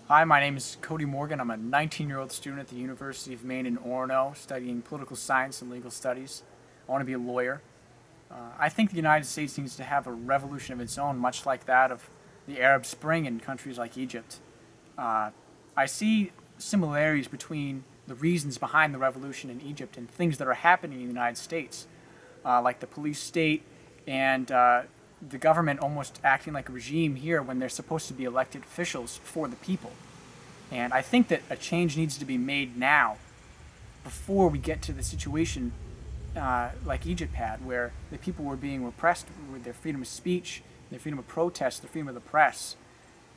Hi, my name is Cody Morgan. I'm a 19-year-old student at the University of Maine in Orono, studying political science and legal studies. I want to be a lawyer. I think the United States needs to have a revolution of its own, much like that of the Arab Spring in countries like Egypt. I see similarities between the reasons behind the revolution in Egypt and things that are happening in the United States, like the police state and the government almost acting like a regime here when they're supposed to be elected officials for the people. And I think that a change needs to be made now before we get to the situation like Egypt had, where the people were being repressed with their freedom of speech, their freedom of protest, their freedom of the press.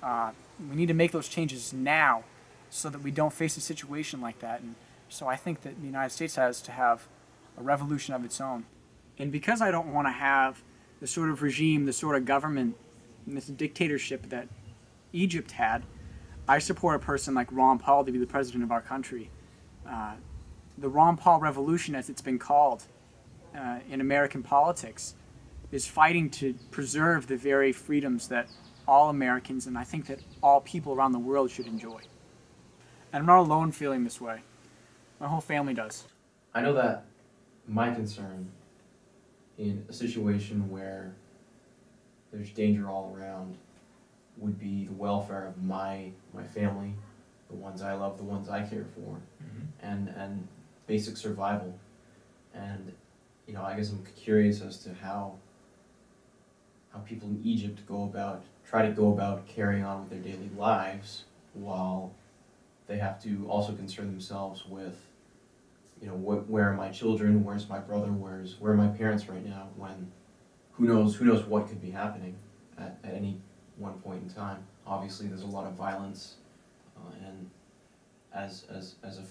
We need to make those changes now so that we don't face a situation like that. And so I think that the United States has to have a revolution of its own. And because I don't want to have the sort of regime, the sort of government, and this dictatorship that Egypt had, I support a person like Ron Paul to be the president of our country. The Ron Paul revolution, as it's been called in American politics, is fighting to preserve the very freedoms that all Americans, and I think that all people around the world, should enjoy. And I'm not alone feeling this way. My whole family does. I know that my concern in a situation where there's danger all around would be the welfare of my family, the ones I love, the ones I care for, and basic survival. And I guess I'm curious as to how people in Egypt try to go about carrying on with their daily lives while they have to also concern themselves with where are my children, where's my brother, where are my parents right now, when who knows what could be happening at any one point in time. Obviously there's a lot of violence, and as a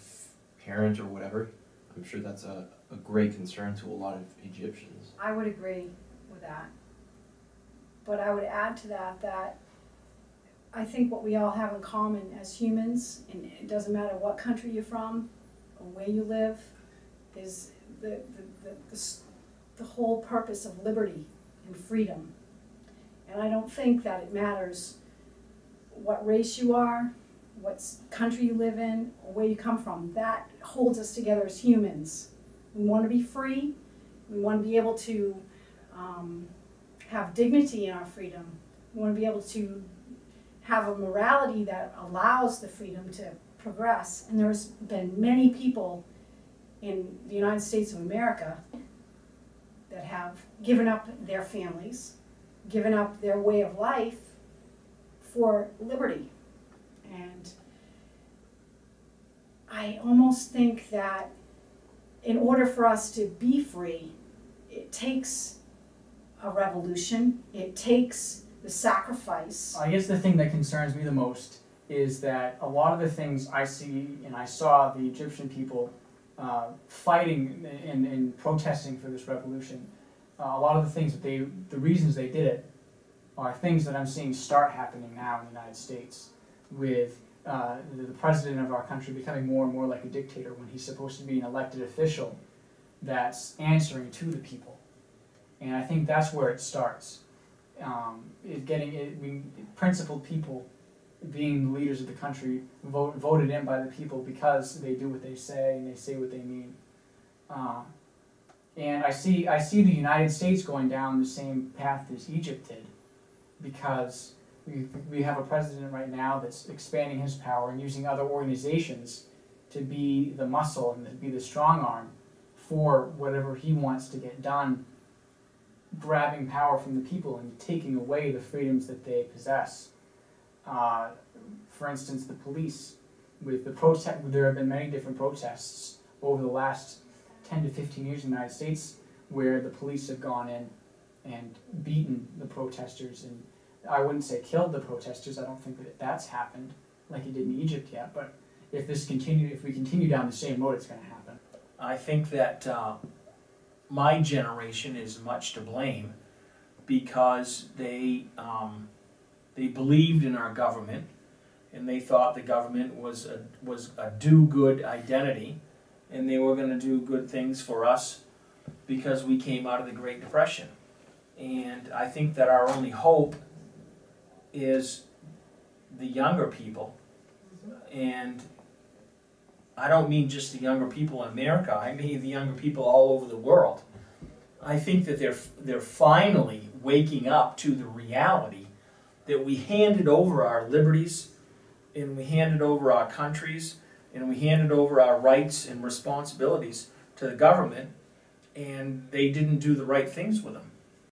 parent or whatever, I'm sure that's a great concern to a lot of Egyptians. I would agree with that. But I would add to that I think what we all have in common as humans, and it doesn't matter what country you're from or where you live, is the whole purpose of liberty and freedom. And I don't think that it matters what race you are, what country you live in, or where you come from. That holds us together as humans. We want to be free. We want to be able to have dignity in our freedom. We want to be able to have a morality that allows the freedom to progress. And there's been many people in the United States of America that have given up their families, given up their way of life for liberty. And I almost think that in order for us to be free, it takes a revolution, it takes the sacrifice. I guess the thing that concerns me the most is that a lot of the things I see and I saw the Egyptian people fighting and protesting for this revolution, a lot of the things that the reasons they did it are things that I'm seeing start happening now in the United States, with the president of our country becoming more and more like a dictator when he's supposed to be an elected official that's answering to the people. And I think that's where it starts. Principled people being the leaders of the country, voted in by the people because they do what they say and they say what they mean. And I see the United States going down the same path as Egypt did, because we have a president right now that's expanding his power and using other organizations to be the muscle and to be the strong arm for whatever he wants to get done, grabbing power from the people and taking away the freedoms that they possess. For instance, the police, with the protest, there have been many different protests over the last 10 to 15 years in the United States where the police have gone in and beaten the protesters, and I wouldn't say killed the protesters. I don't think that that's happened like it did in Egypt yet, but if we continue down the same road, it's going to happen. I think that my generation is much to blame because they believed in our government, and they thought the government was a do-good identity, and they were going to do good things for us because we came out of the Great Depression. And I think that our only hope is the younger people And I don't mean just the younger people in America, I mean the younger people all over the world. I think that they're finally waking up to the reality that we handed over our liberties, and we handed over our countries, and we handed over our rights and responsibilities to the government, and they didn't do the right things with them.